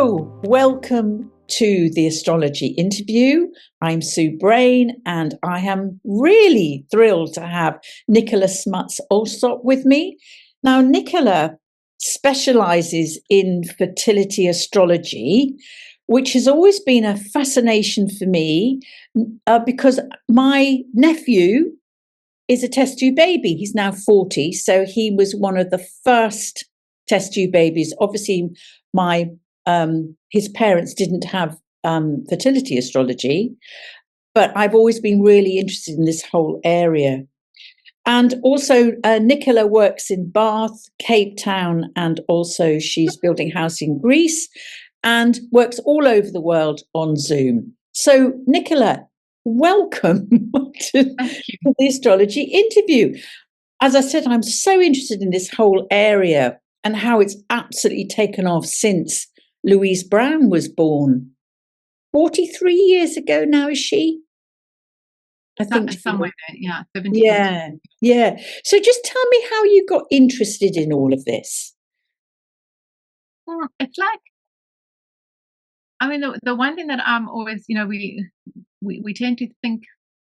So, welcome to the Astrology Interview. I'm Sue Brayne, and I am really thrilled to have Nicola Smuts-Allsop with me. Now, Nicola specialises in fertility astrology, which has always been a fascination for me because my nephew is a test tube baby. He's now 40, so he was one of the first test tube babies. Obviously, his parents didn't have fertility astrology, but I've always been really interested in this whole area. And also, Nicola works in Bath, Cape Town, and also she's building a house in Greece and works all over the world on Zoom. So, Nicola, welcome to the Astrology Interview. As I said, I'm so interested in this whole area and how it's absolutely taken off since Louise Brown was born. 43 years ago now, is she? I think somewhere there, yeah. 17. Yeah. So just tell me how you got interested in all of this. It's like, I mean, the one thing that I'm always, we tend to think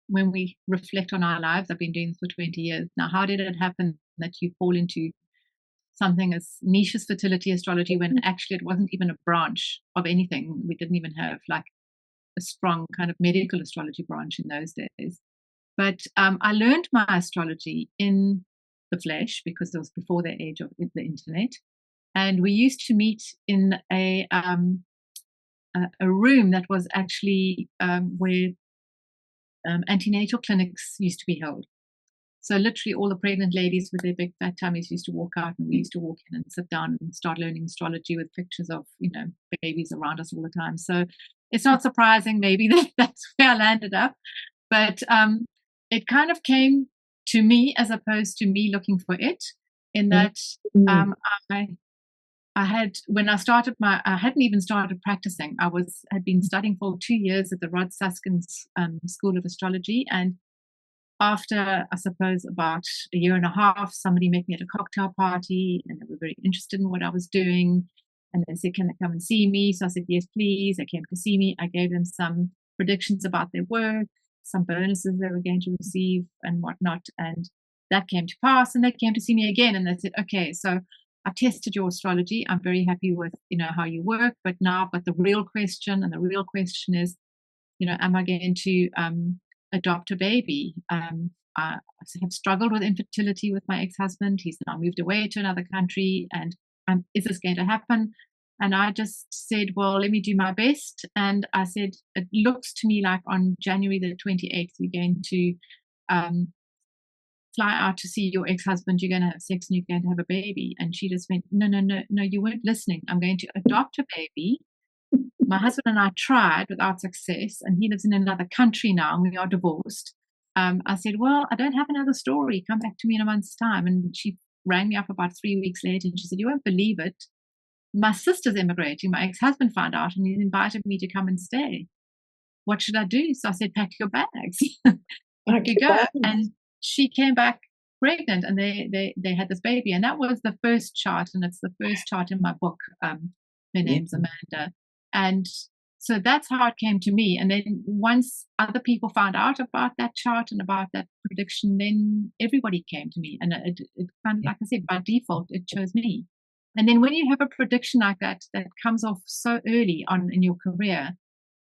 when we reflect on our lives, I've been doing this for 20 years now, how did it happen that you fall into something as niche as fertility astrology when actually it wasn't even a branch of anything? We didn't even have like a strong kind of medical astrology branch in those days. But I learned my astrology in the flesh because it was before the age of the internet. And we used to meet in a room that was actually where antenatal clinics used to be held. So literally all the pregnant ladies with their big fat tummies used to walk out, and we used to walk in and sit down and start learning astrology with pictures of, babies around us all the time. So it's not surprising maybe that that's where I landed up. But it kind of came to me as opposed to me looking for it, in that I had, when I started I hadn't even started practicing. Had been studying for 2 years at the Rod Suskin's School of Astrology, and after, I suppose, about a year and a half, somebody met me at a cocktail party, and they were very interested in what I was doing. And they said, "Can they come and see me?" So I said, "Yes, please." They came to see me. I gave them some predictions about their work, some bonuses they were going to receive and whatnot. And that came to pass, and they came to see me again. And they said, "Okay, so I tested your astrology. I'm very happy with, how you work. But now I've got the real question. And the real question is, am I going to adopt a baby? I have struggled with infertility with my ex-husband. He's now moved away to another country. And is this going to happen?" And I just said, "Well, let me do my best." And I said, "It looks to me like on January the 28th, you're going to fly out to see your ex-husband. You're going to have sex and you're going to have a baby." And she just went, No, you weren't listening. I'm going to adopt a baby. My husband and I tried without success, and he lives in another country now, and we are divorced. I said, "Well, I don't have another story. Come back to me in a month's time." And she rang me up about 3 weeks later, and she said, "You won't believe it. My sister's immigrating. My ex-husband found out, and he's invited me to come and stay. What should I do?" So I said, "Pack your bags." Pack your bags. And she came back pregnant, and they had this baby. And that was the first chart, and it's the first chart in my book. Her name's Amanda. And so that's how it came to me. And then once other people found out about that chart and about that prediction, then everybody came to me. And it kind of, like I said, by default, it chose me. And then when you have a prediction like that comes off so early on in your career,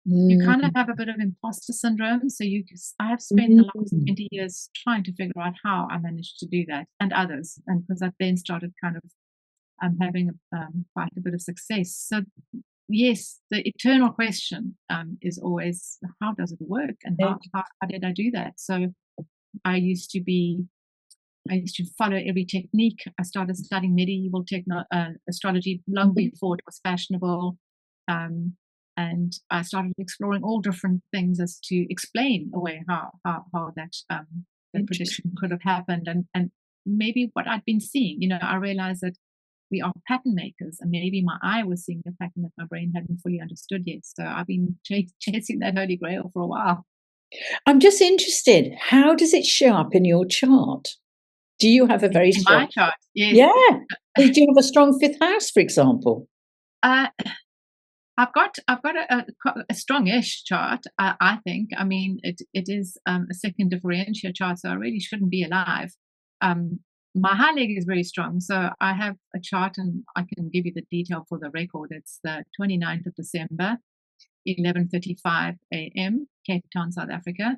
you kind of have a bit of imposter syndrome. So I have spent the last 20 years trying to figure out how I managed to do that, and others. And because I then started kind of having quite a bit of success. So yes, the eternal question is always, how does it work, and how did I do that? So I used to follow every technique. I started studying medieval astrology long before it was fashionable, and I started exploring all different things as to explain away how that prediction could have happened, and maybe what I'd been seeing. I realized that we are pattern makers, and maybe my eye was seeing a pattern that my brain hadn't fully understood yet. So I've been chasing that holy grail for a while. I'm just interested, how does it show up in your chart? Do you have a very strong... My chart, yes. Yeah. Do you have a strong fifth house, for example? I've got a strongish chart. I think. I mean, it is a second differential chart, so I really shouldn't be alive. My high leg is very strong, so I have a chart, and I can give you the detail for the record. It's the 29th of December, 11:35 a.m., Cape Town, South Africa.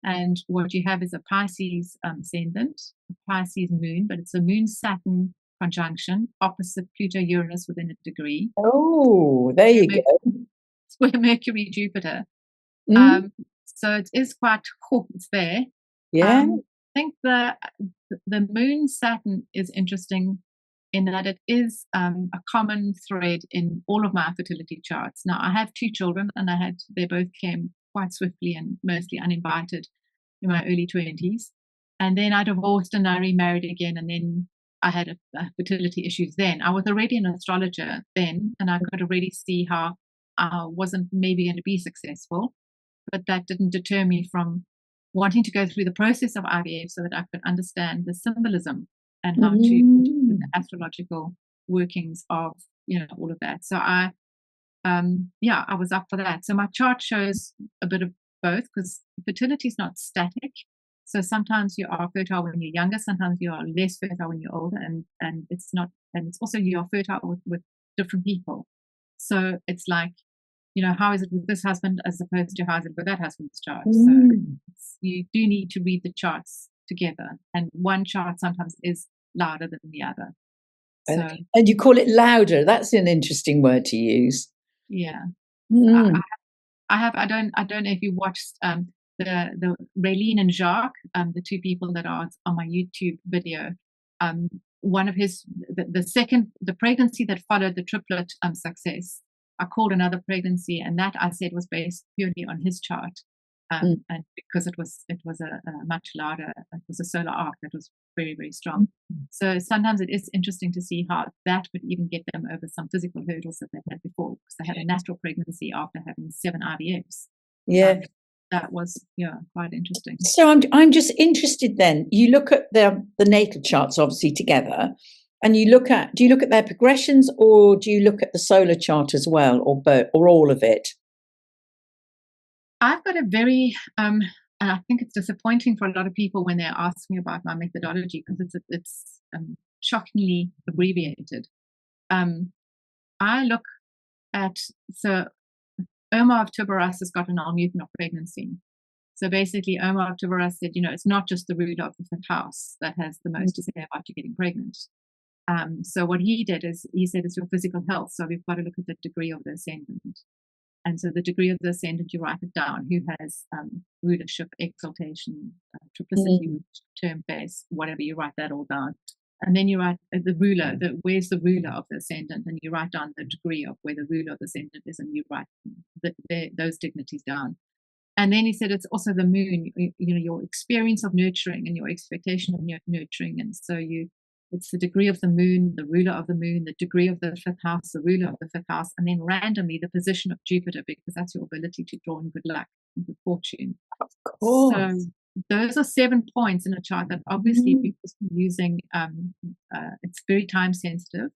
And what you have is a Pisces ascendant, a Pisces moon, but it's a moon-Saturn conjunction opposite Pluto-Uranus within a degree. Oh, there you go. Square Mercury-Jupiter. So it is quite cool. It's there. Yeah. I think the moon-Saturn is interesting in that it is a common thread in all of my fertility charts. Now, I have 2 children, and they both came quite swiftly and mostly uninvited in my early 20s. And then I divorced and I remarried again, and then I had fertility issues then. I was already an astrologer then, and I could already see how I wasn't maybe going to be successful, but that didn't deter me from wanting to go through the process of IVF so that I could understand the symbolism and how to do the astrological workings of, all of that. So I was up for that. So my chart shows a bit of both, because fertility is not static. So sometimes you are fertile when you're younger, sometimes you are less fertile when you're older, and it's also you are fertile with different people. So it's like, how is it with this husband as opposed to how is it with that husband's chart? So you do need to read the charts together, and one chart sometimes is louder than the other. So, and you call it louder. That's an interesting word to use. Yeah. I don't know if you watched the Brayne and Jacques, the 2 people that are on my YouTube video. One of the pregnancy that followed the triplet success, I called another pregnancy, and that I said was based purely on his chart. And because it was a much louder, it was a solar arc that was very, very strong. So sometimes it is interesting to see how that would even get them over some physical hurdles that they've had before, because they had a natural pregnancy after having 7 IVFs. Yeah. That was quite interesting. So I'm just interested then. You look at the natal charts obviously together, and do you look at their progressions, or do you look at the solar chart as well, or both, or all of it? I've got a very and I think it's disappointing for a lot of people when they ask me about my methodology, because it's shockingly abbreviated. I look at, so Omar of Tiburas has got an Almuten of pregnancy. So basically, Omar of Tiburas said, it's not just the ruler of the 5th house that has the most to say about you getting pregnant. So what he did is he said it's your physical health. So we've got to look at the degree of the ascendant. And so the degree of the ascendant, you write it down. Who has rulership, exaltation, triplicity, term base, whatever, you write that all down. And then you write the ruler, where's the ruler of the ascendant, and you write down the degree of where the ruler of the ascendant is, and you write those dignities down. And then he said it's also the moon, your experience of nurturing and your expectation of nurturing. And so it's the degree of the moon, the ruler of the moon, the degree of the 5th house, the ruler of the 5th house, and then randomly the position of Jupiter, because that's your ability to draw in good luck and good fortune. Of course. So those are 7 points in a chart that obviously people are using. It's very time sensitive,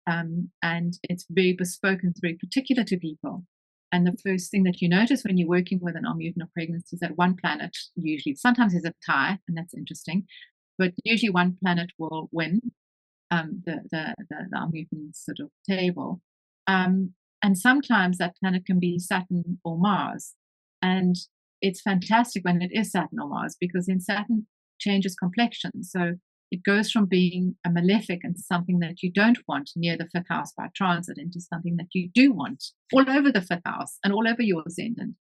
and it's very bespoke and very particular to people. And the first thing that you notice when you're working with an Almuten of pregnancy is that one planet usually, sometimes there's a tie, and that's interesting, but usually one planet will win the Almuten sort of table. And sometimes that planet can be Saturn or Mars. And it's fantastic when it is Saturn or Mars, because then Saturn changes complexion. So it goes from being a malefic and something that you don't want near the 5th house by transit into something that you do want all over the 5th house and all over your ascendant.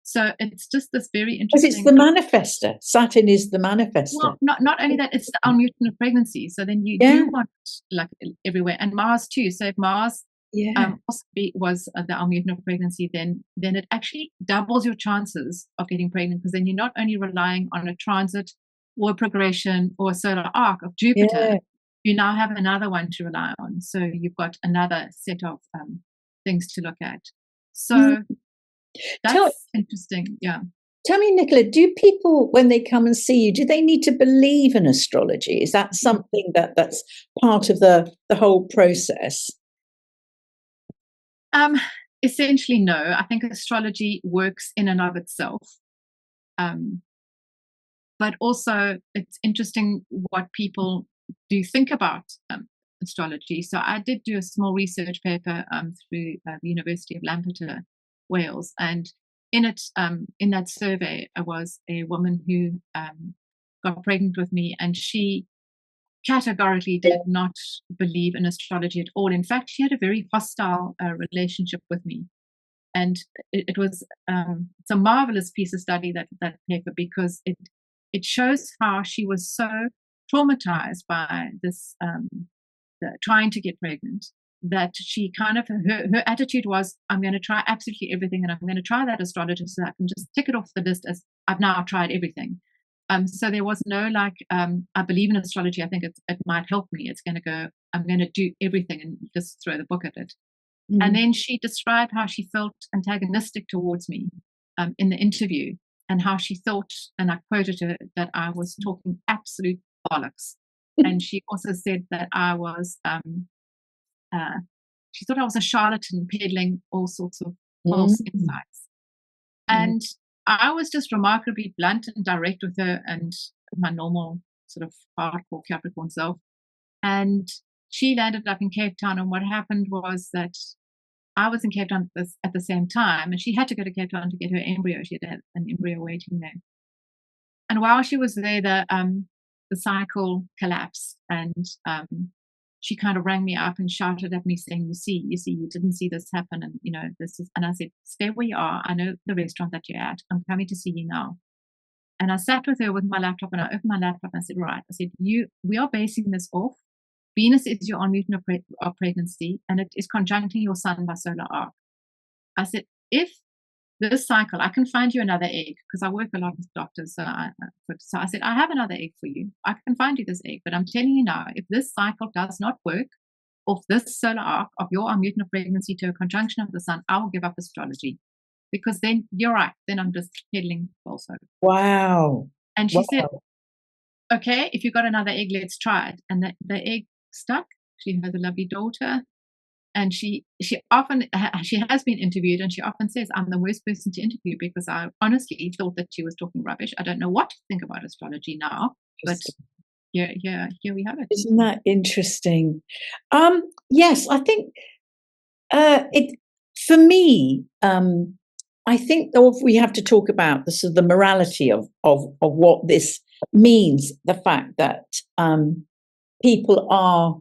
So it's just this very interesting. Because it's the manifester. Saturn is the manifester. Well, not only that, it's the Almuten of pregnancy. So then you do want like everywhere, and Mars too. So if Mars possibly was the Almuten of pregnancy, then it actually doubles your chances of getting pregnant, because then you're not only relying on a transit or a progression or a solar arc of Jupiter, you now have another one to rely on. So you've got another set of things to look at. So that's interesting. Yeah. Tell me, Nicola, do people, when they come and see you, do they need to believe in astrology? Is that something that's part of the whole process? essentially, no. I think astrology works in and of itself. But also, it's interesting what people do think about astrology. So I did do a small research paper through the University of Lampeter, Wales, and in it, in that survey, was a woman who got pregnant with me, and she categorically did not believe in astrology at all. In fact, she had a very hostile relationship with me. And it was it's a marvelous piece of study, that paper, because it shows how she was so traumatized by this trying to get pregnant, that she kind of, her attitude was, I'm going to try absolutely everything, and I'm going to try that astrologer so that I can just tick it off the list as I've now tried everything. So there was no like, I believe in astrology, I think it might help me. It's going to go, I'm going to do everything and just throw the book at it. Mm-hmm. And then she described how she felt antagonistic towards me in the interview, and how she thought, and I quoted her, that I was talking absolute bollocks. And she also said that I was, she thought I was a charlatan peddling all sorts of false insights. And I was just remarkably blunt and direct with her, and my normal sort of hardcore Capricorn self. And she landed up in Cape Town, and what happened was that I was in Cape Town at the same time, and she had to go to Cape Town to get her embryo. She had an embryo waiting there. And while she was there, the cycle collapsed, and she kind of rang me up and shouted at me saying, you see, you didn't see this happen. And, this is, and I said, stay where you are. I know the restaurant that you're at. I'm coming to see you now. And I sat with her with my laptop, and I opened my laptop, and I said, right. I said, we are basing this off. Venus is your on-mutant of pregnancy, and it is conjuncting your sun by solar arc. I said, if this cycle, I can find you another egg, because I work a lot with doctors. So I said, I have another egg for you. I can find you this egg. But I'm telling you now, if this cycle does not work off this solar arc of your on-mutant of pregnancy to a conjunction of the sun, I will give up astrology. Because then you're right. Then I'm just peddling falsehood. Wow. And she said, okay, if you've got another egg, let's try it. And the egg stuck. She has a lovely daughter, and she has been interviewed, and she often says, I'm the worst person to interview, because I honestly thought that she was talking rubbish. I don't know what to think about astrology now, but here we have it. Isn't that interesting? Yes, I think for me, I think we have to talk about the sort of the morality of what this means. The fact that people are,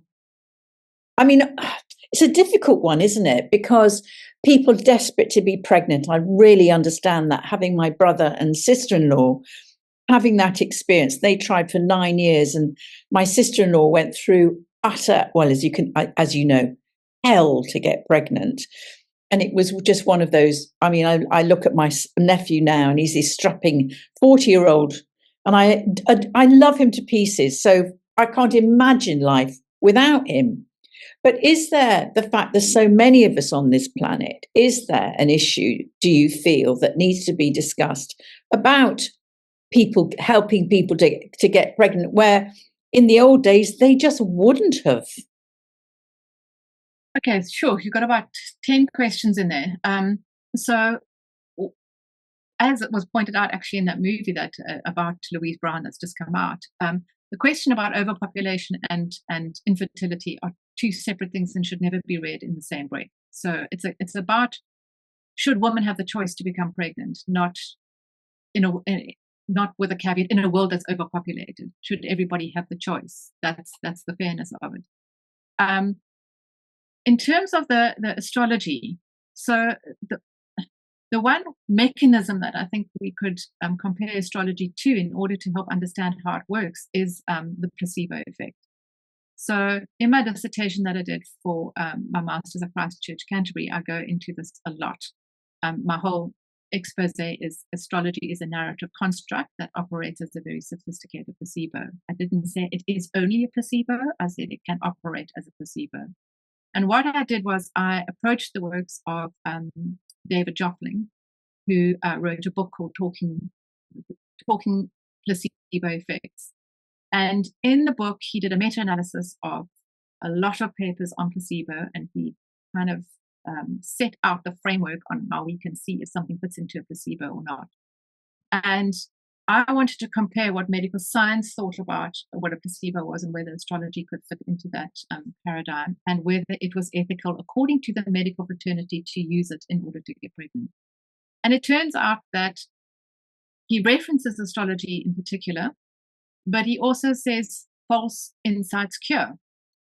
it's a difficult one, isn't it? Because people desperate to be pregnant. I really understand that. Having my brother and sister-in-law having that experience, they tried for 9 years, and my sister-in-law went through utter, well, as you know, hell to get pregnant. And it was just one of those. I look at my nephew now, and he's this strapping 40-year-old, and I love him to pieces. So I can't imagine life without him. But is there, the fact there's so many of us on this planet, is there an issue, do you feel, that needs to be discussed about people helping people to get pregnant, where in the old days they just wouldn't have? Okay, sure. You've got about 10 questions in there. So, as it was pointed out actually in that movie that about Louise Brown that's just come out, the question about overpopulation and infertility are two separate things and should never be read in the same way. So it's about, should women have the choice to become pregnant, not with a caveat, in a world that's overpopulated. Should everybody have the choice? That's the fairness of it. In terms of the astrology, so the one mechanism that I think we could compare astrology to in order to help understand how it works is the placebo effect. So in my dissertation that I did for my master's at Christchurch, Canterbury, I go into this a lot. My whole expose is astrology is a narrative construct that operates as a very sophisticated placebo. I didn't say it is only a placebo. I said it can operate as a placebo. And what I did was I approached the works of David Joplin, who wrote a book called Talking Placebo Effects. And in the book, he did a meta-analysis of a lot of papers on placebo, and he kind of set out the framework on how we can see if something fits into a placebo or not. And I wanted to compare what medical science thought about what a placebo was and whether astrology could fit into that paradigm, and whether it was ethical, according to the medical fraternity, to use it in order to get pregnant. And it turns out that he references astrology in particular, but he also says false insights cure.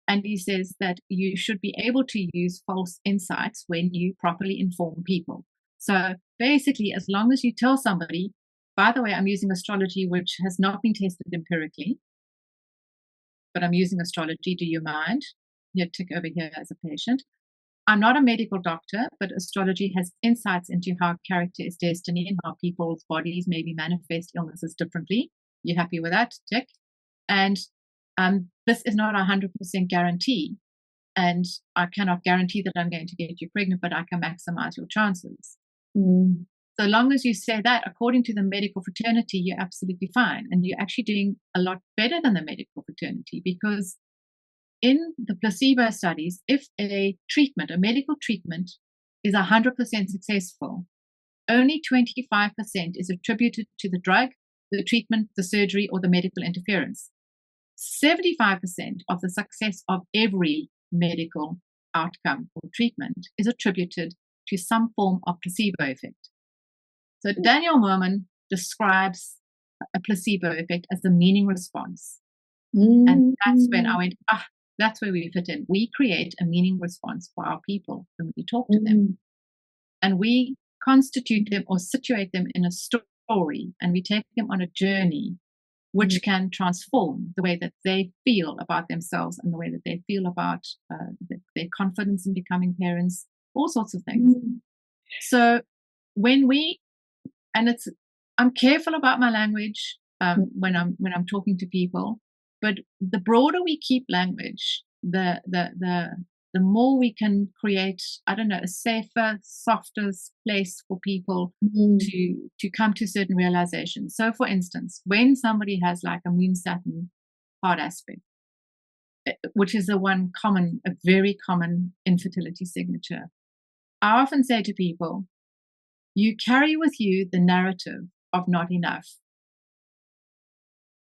And he says that you should be able to use false insights when you properly inform people. So basically, as long as you tell somebody, by the way, I'm using astrology, which has not been tested empirically, but I'm using astrology. Do you mind? Here, tick over here as a patient. I'm not a medical doctor, but astrology has insights into how character is destiny and how people's bodies maybe manifest illnesses differently. You happy with that? Tick. And this is not a 100% guarantee. And I cannot guarantee that I'm going to get you pregnant, but I can maximize your chances. Mm. So long as you say that, according to the medical fraternity, you're absolutely fine. And you're actually doing a lot better than the medical fraternity, because in the placebo studies, if a medical treatment is 100% successful, only 25% is attributed to the drug, the treatment, the surgery, or the medical interference. 75% of the success of every medical outcome or treatment is attributed to some form of placebo effect. So Daniel Merman describes a placebo effect as the meaning response. And that's when I went, that's where we fit in. We create a meaning response for our people when we talk to them. And we constitute them or situate them in a story, and we take them on a journey which can transform the way that they feel about themselves and the way that they feel about their confidence in becoming parents, all sorts of things. So I'm careful about my language when I'm talking to people, but the broader we keep language, the more we can create, a safer, softer place for people to come to certain realizations. So, for instance, when somebody has like a Moon Saturn hard aspect, which is a very common infertility signature, I often say to people, you carry with you the narrative of not enough.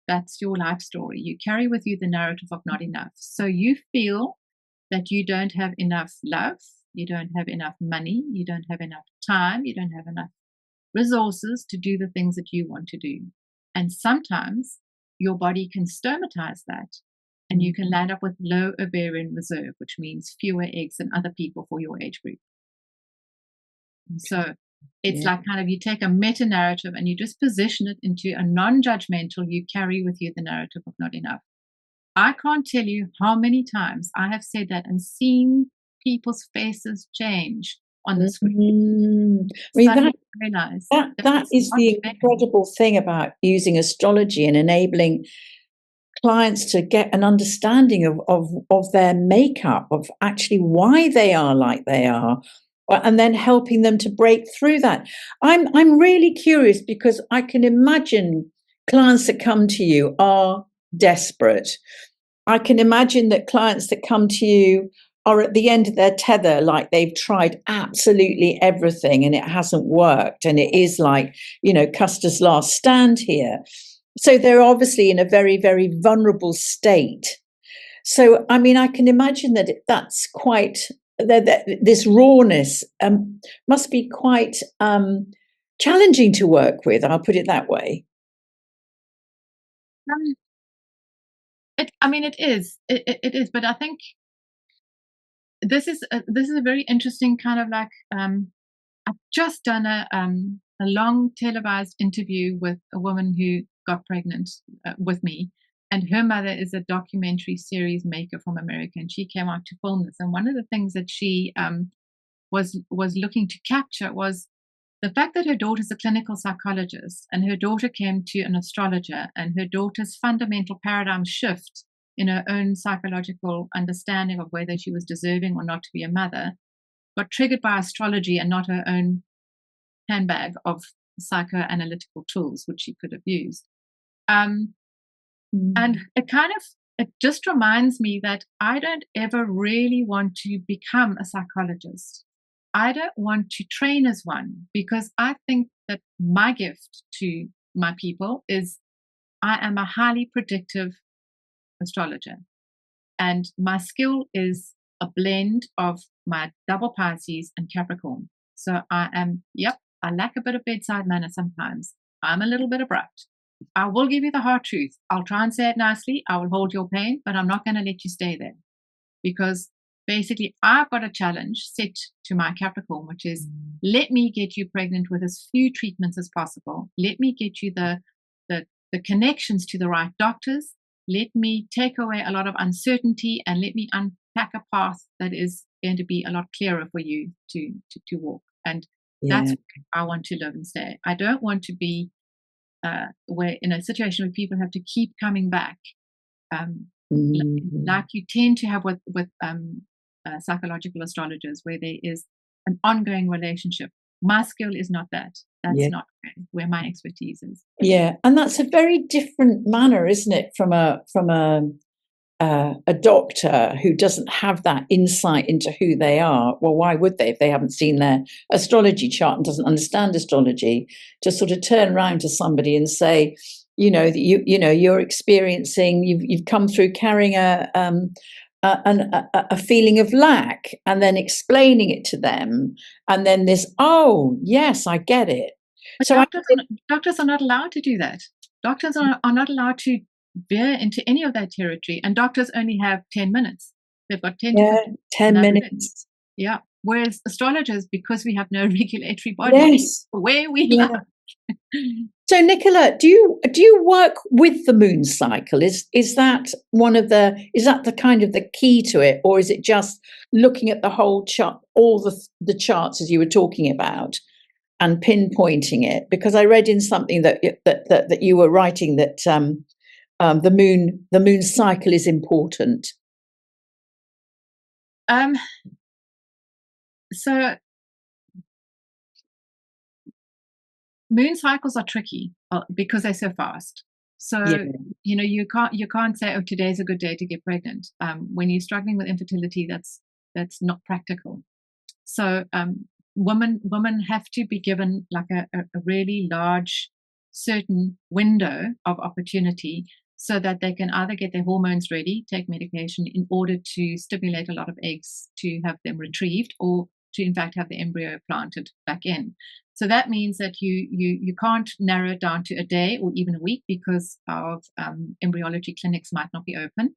That's your life story. You carry with you the narrative of not enough. So you feel that you don't have enough love, you don't have enough money, you don't have enough time, you don't have enough resources to do the things that you want to do. And sometimes your body can stomatize that, and you can land up with low ovarian reserve, which means fewer eggs than other people for your age group. So it's like kind of you take a meta narrative and you just position it into a non-judgmental, you carry with you the narrative of not enough. I can't tell you how many times I have said that and seen people's faces change on the screen. That is the incredible thing about using astrology and enabling clients to get an understanding of their makeup, of actually why they are like they are, and then helping them to break through that. I'm really curious, because I can imagine clients that come to you are desperate. I can imagine that clients that come to you are at the end of their tether, like they've tried absolutely everything and it hasn't worked. And it is like, Custer's last stand here. So they're obviously in a very, very vulnerable state. So, I mean, I can imagine that that's quite, this rawness must be quite challenging to work with. I'll put it that way. It is. It is. But I think this is a very interesting kind of like, I've just done a long televised interview with a woman who got pregnant with me, and her mother is a documentary series maker from America, and she came out to film this. And one of the things that she was looking to capture was the fact that her daughter's a clinical psychologist, and her daughter came to an astrologer, and her daughter's fundamental paradigm shift in her own psychological understanding of whether she was deserving or not to be a mother got triggered by astrology and not her own handbag of psychoanalytical tools, which she could have used. And it just reminds me that I don't ever really want to become a psychologist. I don't want to train as one, because I think that my gift to my people is I am a highly predictive astrologer. And my skill is a blend of my double Pisces and Capricorn. So I lack a bit of bedside manner sometimes. I'm a little bit abrupt. I will give you the hard truth. I'll try and say it nicely. I will hold your pain, but I'm not going to let you stay there. Because basically, I've got a challenge set to my Capricorn, which is let me get you pregnant with as few treatments as possible. Let me get you the connections to the right doctors. Let me take away a lot of uncertainty, and let me unpack a path that is going to be a lot clearer for you to walk. And that's where I want to live and stay. I don't want to be where in a situation where people have to keep coming back. Like you tend to have with psychological astrologers, where there is an ongoing relationship. My skill is not that. That's not where my expertise is. Yeah, and that's a very different manner, isn't it, from a doctor who doesn't have that insight into who they are. Well, why would they if they haven't seen their astrology chart and doesn't understand astrology? To sort of turn around to somebody and say, that you're experiencing, you've come through carrying a feeling of lack, and then explaining it to them, and then this, oh yes, I get it. But so doctors are not allowed to do that. Doctors are not allowed to veer into any of that territory, and doctors only have 10 minutes. They've got 10 to 10 minutes. Yeah. Whereas astrologers, because we have no regulatory body, where we like. So, Nicola, do you work with the moon cycle? Is that the kind of the key to it, or is it just looking at the whole chart, all the charts as you were talking about, and pinpointing it? Because I read in something that you were writing that the moon cycle is important. So moon cycles are tricky because they're so fast. So you can't say, oh, today's a good day to get pregnant. When you're struggling with infertility, that's not practical. So women have to be given like a really large certain window of opportunity, so that they can either get their hormones ready, take medication in order to stimulate a lot of eggs to have them retrieved, or to in fact have the embryo planted back in. So that means that you can't narrow it down to a day or even a week, because of embryology clinics might not be open.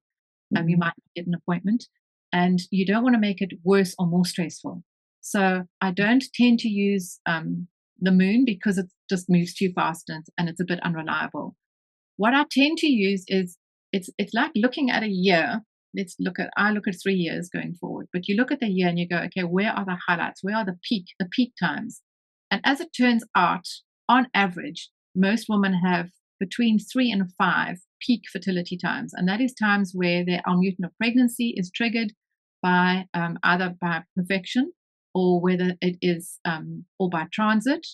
You might not get an appointment, and you don't want to make it worse or more stressful. So I don't tend to use the moon, because it just moves too fast and it's a bit unreliable. What I tend to use is it's like looking at a year. I look at 3 years going forward, but you look at the year and you go, okay, where are the highlights? Where are the peak times? And as it turns out, on average, most women have between 3 and 5 peak fertility times. And that is times where their unmutant of pregnancy is triggered by either by perfection, or whether it is or by transit.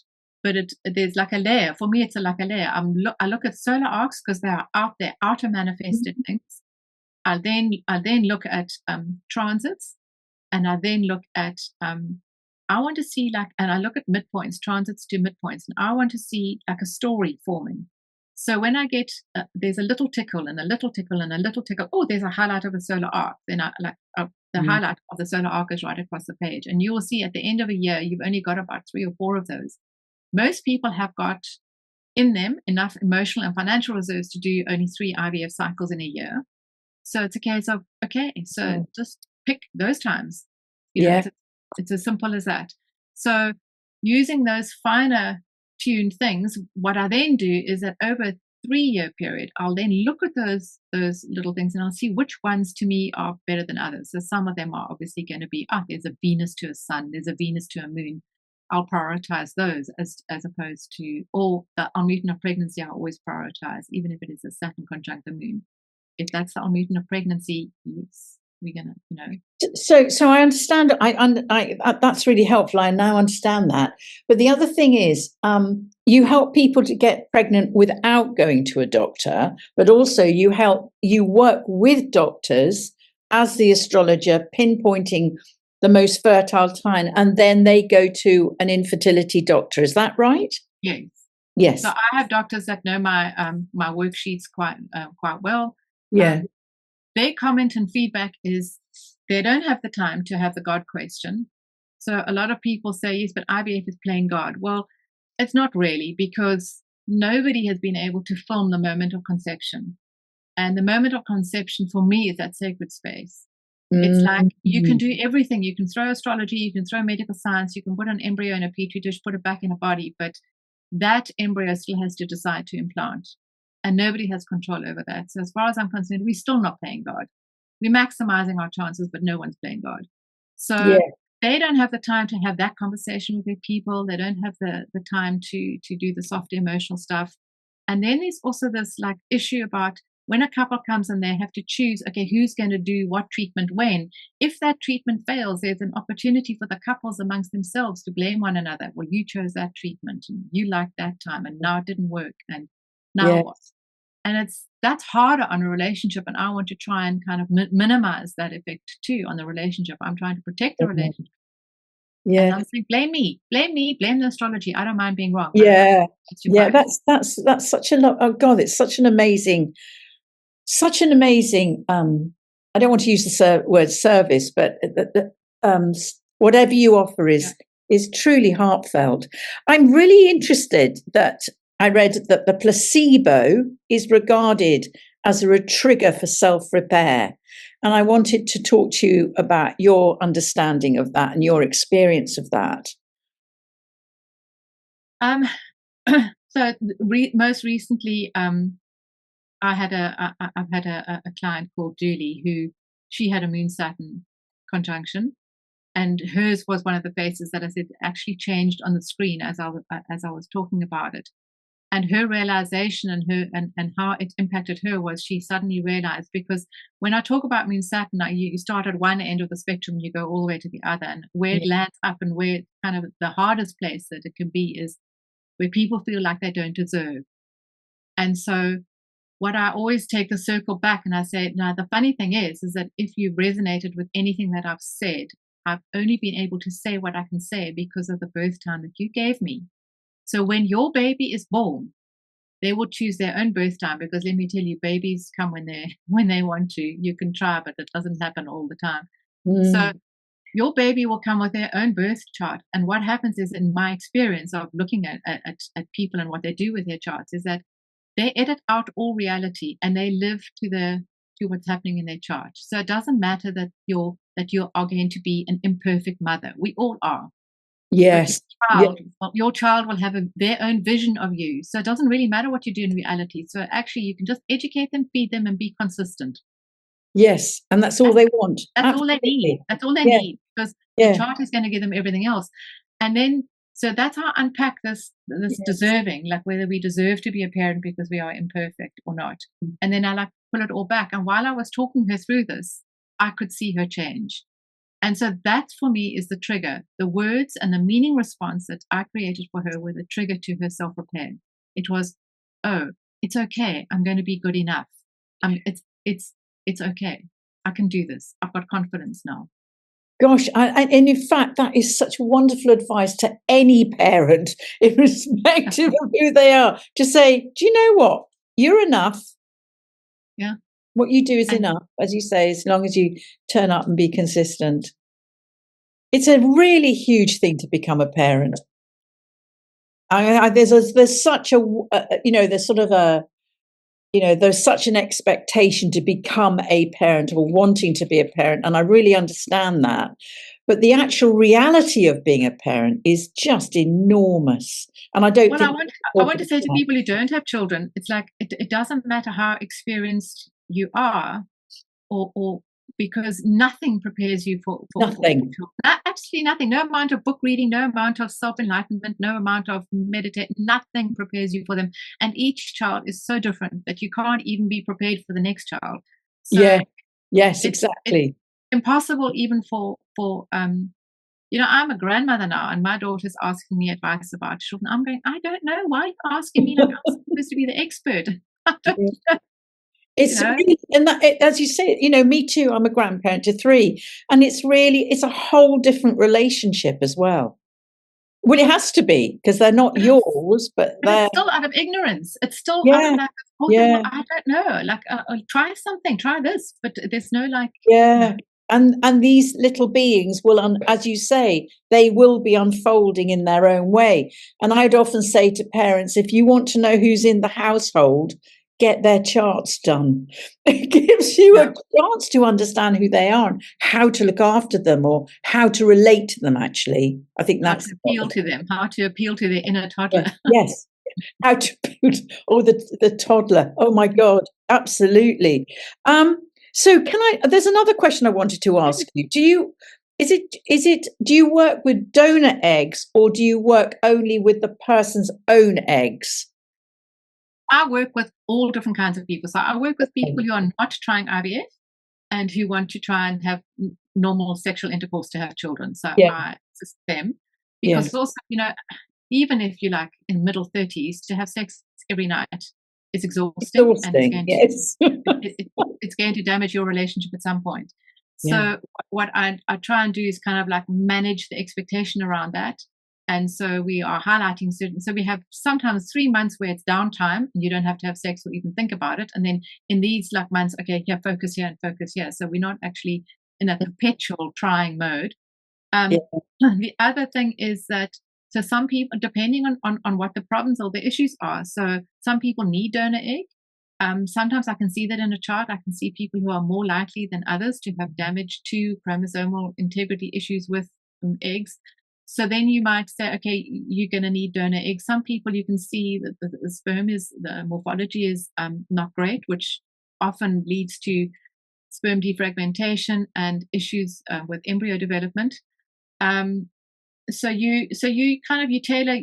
But there's like a layer. For me, it's like a layer. I look at solar arcs because they are outer manifested things. I then look at transits, and I then look at I want to see and I look at midpoints, transits to midpoints, and I want to see like a story forming. So when I get there's a little tickle and a little tickle and a little tickle, oh, there's a highlight of a solar arc. Then the highlight of the solar arc is right across the page, and you will see at the end of a year you've only got about 3 or 4 of those. Most people have got in them enough emotional and financial reserves to do only 3 IVF cycles in a year. So it's a case of, okay, so just pick those times. It's as simple as that. So using those finer tuned things, what I then do is that over a 3-year period, I'll then look at those little things, and I'll see which ones to me are better than others. So some of them are obviously going to be, there's a Venus to a sun, there's a Venus to a moon. I'll prioritize those as opposed to, or the unmutant of pregnancy, I'll always prioritize, even if it is a Saturn conjunct the moon. If that's the unmutant of pregnancy, yes, we're gonna, So I understand. I that's really helpful. I now understand that. But the other thing is, you help people to get pregnant without going to a doctor, but also you work with doctors as the astrologer, pinpointing the most fertile time, and then they go to an infertility doctor. Is that right? Yes. Yes. So I have doctors that know my my worksheets quite well. Yeah. Their comment and feedback is they don't have the time to have the God question. So a lot of people say, yes, but IVF is playing God. Well, it's not really, because nobody has been able to film the moment of conception. And the moment of conception for me is that sacred space. It's like you can do everything. You can throw astrology, you can throw medical science, you can put an embryo in a petri dish, put it back in a body, but that embryo still has to decide to implant. And nobody has control over that. So as far as I'm concerned, we're still not playing God. We're maximizing our chances, but no one's playing God. So they don't have the time to have that conversation with their people. They don't have the time to do the soft emotional stuff. And then there's also this like issue about when a couple comes and they have to choose, okay, who's going to do what treatment when? If that treatment fails, there's an opportunity for the couples amongst themselves to blame one another. Well, you chose that treatment and you liked that time and now it didn't work. And now what? And that's harder on a relationship. And I want to try and kind of minimize that effect too on the relationship. I'm trying to protect the relationship. Yeah. And I'm saying, blame me, blame the astrology. I don't mind being wrong. Yeah. Yeah. That's such a lot. Oh God, it's such an amazing, I don't want to use the word service, but whatever you offer is truly heartfelt. I'm really interested that I read that the placebo is regarded as a trigger for self-repair. And I wanted to talk to you about your understanding of that and your experience of that. So most recently, I've had a client called Julie who she had a moon Saturn conjunction, and hers was one of the faces that I said actually changed on the screen as I was talking about it. And her realization and how it impacted her was she suddenly realized, because when I talk about moon Saturn, you start at one end of the spectrum, you go all the way to the other, and where it lands up and where kind of the hardest place that it can be is where people feel like they don't deserve. And so what I always take the circle back and I say, now the funny thing is that if you resonated with anything that I've said, I've only been able to say what I can say because of the birth time that you gave me. So when your baby is born, they will choose their own birth time, because let me tell you, babies come when they want to. You can try, but it doesn't happen all the time. So your baby will come with their own birth chart. And what happens is, in my experience of looking at people and what they do with their charts, is that they edit out all reality and they live to what's happening in their chart. So it doesn't matter that you are going to be an imperfect mother. We all are. Yes. Your child will have their own vision of you. So it doesn't really matter what you do in reality. So actually you can just educate them, feed them, and be consistent. Yes. And that's all they want. That's all they need. That's all they need, because the chart is going to give them everything else. And then, so that's how I unpack this deserving, like whether we deserve to be a parent because we are imperfect or not. And then I like pull it all back. And while I was talking her through this, I could see her change. And so that for me is the trigger. The words and the meaning response that I created for her were the trigger to her self-repair. It was, oh, it's okay. I'm going to be good enough. It's okay. I can do this. I've got confidence now. Gosh, and in fact, that is such wonderful advice to any parent, irrespective of who they are. To say, do you know what? You're enough. Yeah. What you do is enough, as you say, as long as you turn up and be consistent. It's a really huge thing to become a parent. There's such a, there's sort of a, there's such an expectation to become a parent or wanting to be a parent. And I really understand that. But the actual reality of being a parent is just enormous. And I don't think... I want to say to people who don't have children, it's like, it doesn't matter how experienced you are, or because nothing prepares you for nothing. Absolutely nothing. No amount of book reading, no amount of self-enlightenment, no amount of meditation, nothing prepares you for them. And each child is so different that you can't even be prepared for the next child. So yes, exactly. It's impossible even for I'm a grandmother now, and my daughter's asking me advice about children. I'm going, I don't know. Why are you asking me? Like I'm supposed to be the expert. I don't know. It's really, and as you say, me too. I'm a grandparent to 3, and it's a whole different relationship as well. Well, it has to be, because they're not yours, but it's still out of ignorance. It's still out of yeah, like, yeah, I don't know, like try something, try this, but there's no like, yeah. And these little beings will, as you say, they will be unfolding in their own way. And I'd often say to parents, if you want to know who's in the household, get their charts done. It gives you a chance to understand who they are and how to look after them, or how to relate to them, actually. I think that's how to appeal to their inner toddler. Yes. How to build, the toddler. Oh my God, absolutely. So there's another question I wanted to ask you. Do you work with donor eggs, or do you work only with the person's own eggs? I work with all different kinds of people. So I work with people who are not trying IVF and who want to try and have normal sexual intercourse to have children. So I assist them, because also, even if you're like in middle 30s, to have sex every night is exhausting. And it's going to damage your relationship at some point. So what I try and do is kind of like manage the expectation around that. And so we are highlighting so we have sometimes 3 months where it's downtime and you don't have to have sex or even think about it. And then in these like months, okay, focus here and focus here. So we're not actually in a perpetual trying mode. The other thing is that, so some people, depending on what the problems or the issues are, so some people need donor egg. Sometimes I can see that in a chart. I can see people who are more likely than others to have damage to chromosomal integrity issues with eggs. So then you might say, okay, you're going to need donor eggs. Some people, you can see that the sperm the morphology is not great, which often leads to sperm defragmentation and issues with embryo development. So you tailor,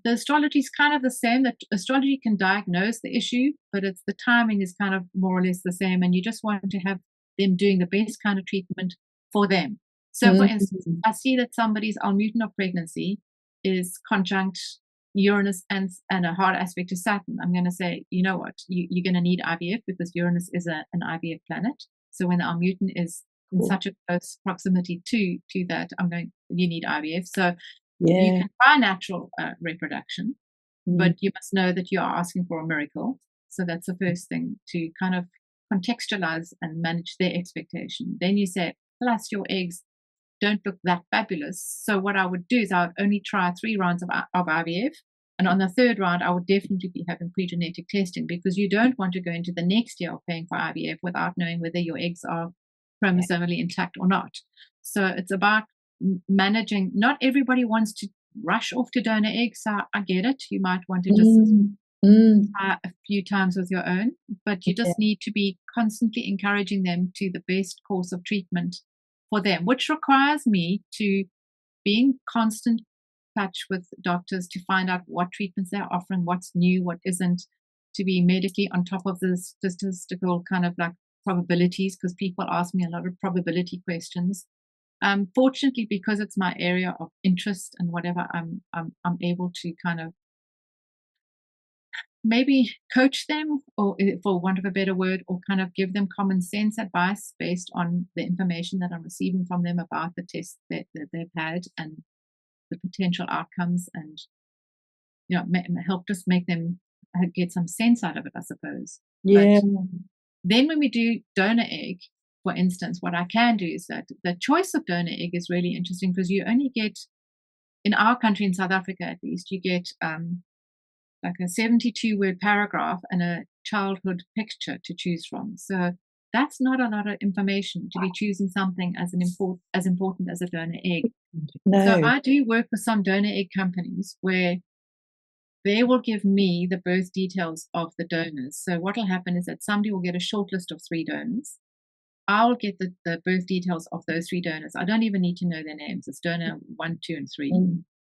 the astrology is kind of the same. That astrology can diagnose the issue, but the timing is kind of more or less the same. And you just want to have them doing the best kind of treatment for them. So, for instance, I see that somebody's mutant of pregnancy is conjunct Uranus and a hard aspect to Saturn. I'm going to say, you know what, you're going to need IVF, because Uranus is an IVF planet. So when the mutant is in such a close proximity to that, you need IVF. So you can try natural reproduction, but you must know that you are asking for a miracle. So that's the first thing, to kind of contextualize and manage their expectation. Then you say, plus your eggs don't look that fabulous. So what I would do is I would only try 3 rounds of IVF. And on the 3rd round, I would definitely be having pre-genetic testing, because you don't want to go into the next year of paying for IVF without knowing whether your eggs are chromosomally intact or not. So it's about managing. Not everybody wants to rush off to donor eggs. So I get it. You might want to just try a few times with your own, but you just need to be constantly encouraging them to the best course of treatment for them, which requires me to be in constant touch with doctors to find out what treatments they're offering, what's new, what isn't, to be medically on top of the statistical kind of like probabilities, because people ask me a lot of probability questions. Fortunately, because it's my area of interest and whatever, I'm able to kind of maybe coach them, or for want of a better word, or kind of give them common sense advice based on the information that I'm receiving from them about the tests that they've had and the potential outcomes, and help just make them get some sense out of it, I suppose. But then when we do donor egg, for instance, what I can do is that the choice of donor egg is really interesting, because you only get, in our country, in South Africa at least, you get like a 72-word paragraph and a childhood picture to choose from. So that's not a lot of information to be choosing something as important as a donor egg. No. So I do work with some donor egg companies where they will give me the birth details of the donors. So what will happen is that somebody will get a short list of 3 donors. I'll get the birth details of those 3 donors. I don't even need to know their names. It's donor 1, 2, and 3.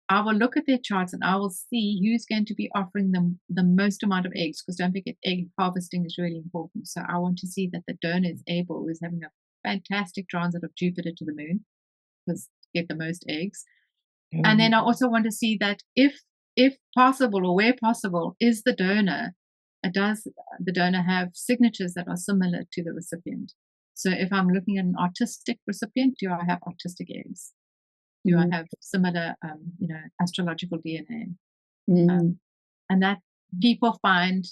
I will look at their charts and I will see who's going to be offering them the most amount of eggs, because don't forget, egg harvesting is really important. So I want to see that the donor is having a fantastic transit of Jupiter to the moon, because get the most eggs. And then I also want to see that if possible, or where possible, is the donor does the donor have signatures that are similar to the recipient? So if I'm looking at an autistic recipient, do I have autistic eggs? Do I have similar, astrological DNA? And that people find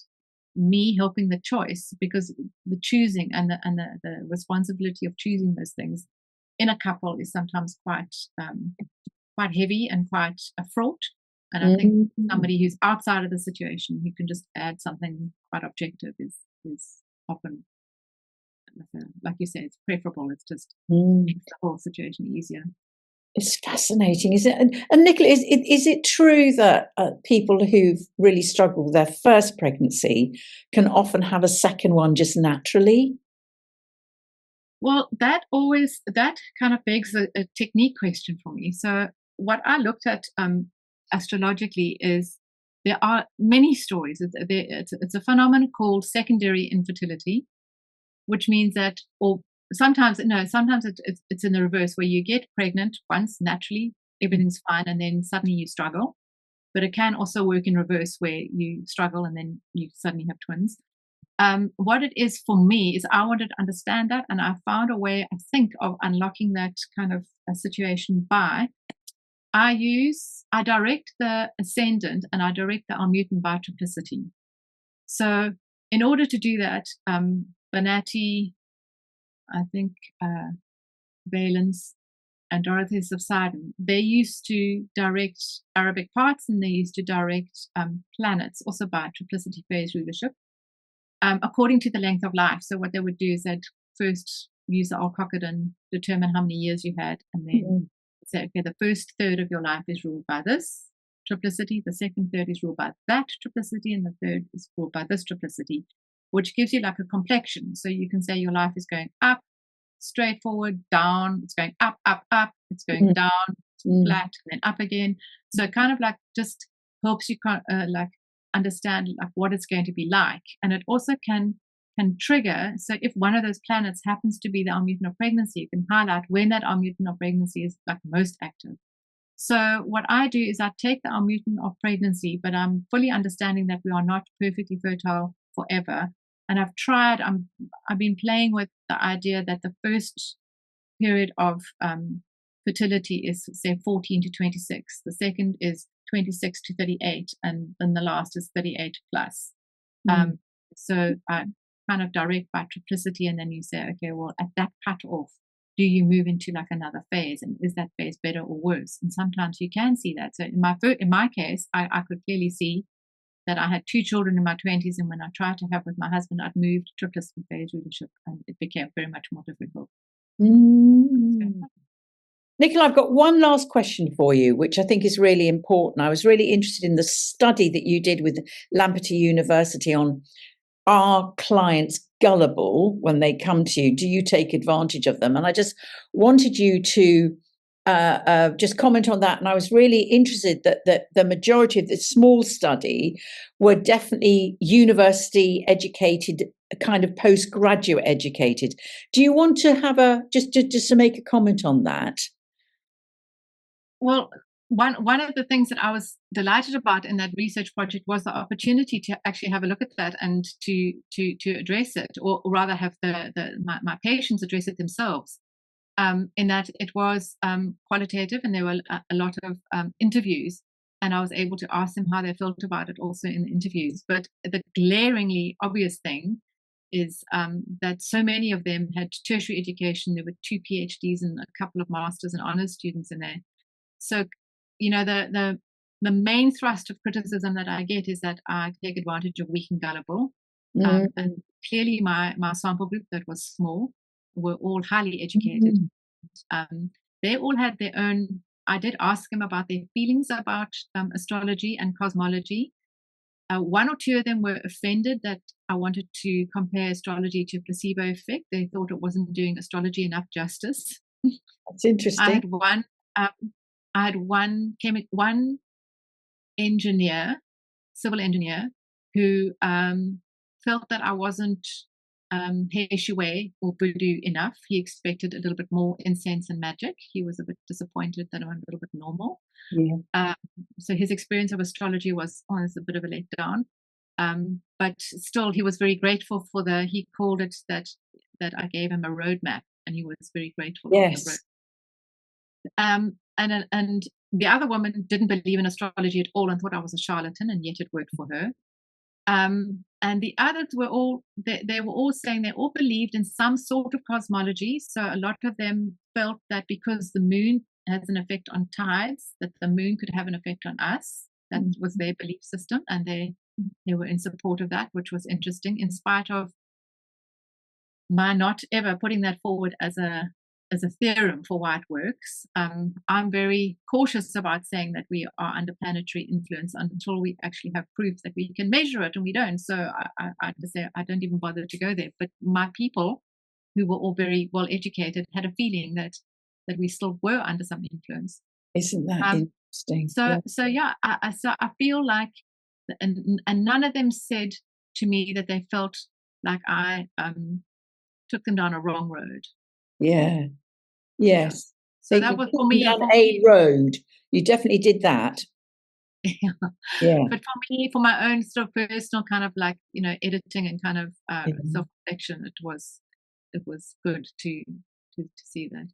me helping the choice, because the choosing and the responsibility of choosing those things in a couple is sometimes quite heavy and quite fraught. And I think somebody who's outside of the situation who can just add something quite objective is often, like you say, it's preferable. It's just makes the whole situation easier. It's fascinating, isn't it? And Nicola, is it true that people who've really struggled with their first pregnancy can often have a second one just naturally? Well, that kind of begs a technique question for me. So what I looked at astrologically is there are many stories. It's a phenomenon called secondary infertility, which means that, or sometimes it's in the reverse, where you get pregnant once naturally, everything's fine, and then suddenly you struggle. But it can also work in reverse, where you struggle and then you suddenly have twins. What it is for me is I wanted to understand that, and I found a way, I think, of unlocking that kind of a situation by I direct the ascendant and I direct the Almutin by triplicity. So in order to do that, Banati, I think Valence and Dorothy Subsidence, they used to direct Arabic parts, and they used to direct planets also by triplicity phase rulership, according to the length of life. So what they would do is they'd first use the Alcockadon, determine how many years you had, and then say, okay, the first third of your life is ruled by this triplicity, the second third is ruled by that triplicity, and the third is ruled by this triplicity, which gives you like a complexion. So you can say your life is going up, straightforward, down, it's going up, up, up, it's going down, flat, and then up again. So it kind of like just helps you like understand like what it's going to be like. And it also can trigger, so if one of those planets happens to be the Almutin of pregnancy, you can highlight when that Almutin of pregnancy is like most active. So what I do is I take the Almutin of pregnancy, but I'm fully understanding that we are not perfectly fertile forever. And I've been playing with the idea that the first period of fertility is, say, 14 to 26. The second is 26 to 38, and then the last is 38 plus. So I kind of direct by triplicity, and then you say, okay, well, at that cutoff, do you move into like another phase, and is that phase better or worse? And sometimes you can see that. So in my case, I could clearly see that I had 2 children in my 20s, and when I tried to have with my husband, I'd moved to triplicity phase rulership, and it became very much more difficult. Nicola, I've got one last question for you, which I think is really important. I was really interested in the study that you did with Lampeter University on, are clients gullible when they come to you? Do you take advantage of them? And I just wanted you to just comment on that. And I was really interested that the majority of this small study were definitely university educated, kind of postgraduate educated. Do you want to have just to make a comment on that? Well, one of the things that I was delighted about in that research project was the opportunity to actually have a look at that and to address it, or rather have my patients address it themselves. In that it was qualitative, and there were a lot of interviews, and I was able to ask them how they felt about it also in the interviews. But the glaringly obvious thing is that so many of them had tertiary education. There were 2 PhDs and a couple of masters and honors students in there. So, the main thrust of criticism that I get is that I take advantage of weak and gullible. And clearly my sample group, that was small, were all highly educated. They all had their own, I did ask them about their feelings about astrology and cosmology. 1 or 2 of them were offended that I wanted to compare astrology to placebo effect. They thought it wasn't doing astrology enough justice. That's interesting. I had one engineer, civil engineer, who felt that I wasn't He Shui or voodoo enough. He expected a little bit more incense and magic. He was a bit disappointed that I went a little bit normal. So his experience of astrology was a bit of a letdown. But still, he was very grateful for he called it that I gave him a roadmap, and he was very grateful for the road. And the other woman didn't believe in astrology at all and thought I was a charlatan, and yet it worked for her. And the others were all, they were all saying they all believed in some sort of cosmology. So a lot of them felt that because the moon has an effect on tides, that the moon could have an effect on us. That was their belief system, and they were in support of that, which was interesting, in spite of my not ever putting that forward as a theorem for why it works. I'm very cautious about saying that we are under planetary influence until we actually have proof that we can measure it, and we don't. So I say I don't even bother to go there. But my people, who were all very well educated, had a feeling that we still were under some influence. Isn't that interesting? So I feel like, and none of them said to me that they felt like I took them down a wrong road. Yeah. Yes. So that was for me. Down a road. You definitely did that. Yeah. But for me, for my own sort of personal kind of like, editing and kind of self-reflection, it was good to see that.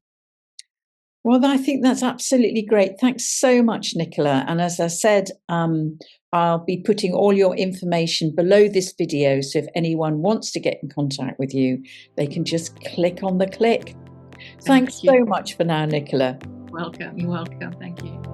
Well, I think that's absolutely great. Thanks so much, Nicola. And as I said, I'll be putting all your information below this video. So if anyone wants to get in contact with you, they can just click on the click. Thanks so much for now, Nicola. Welcome. You're welcome. Thank you.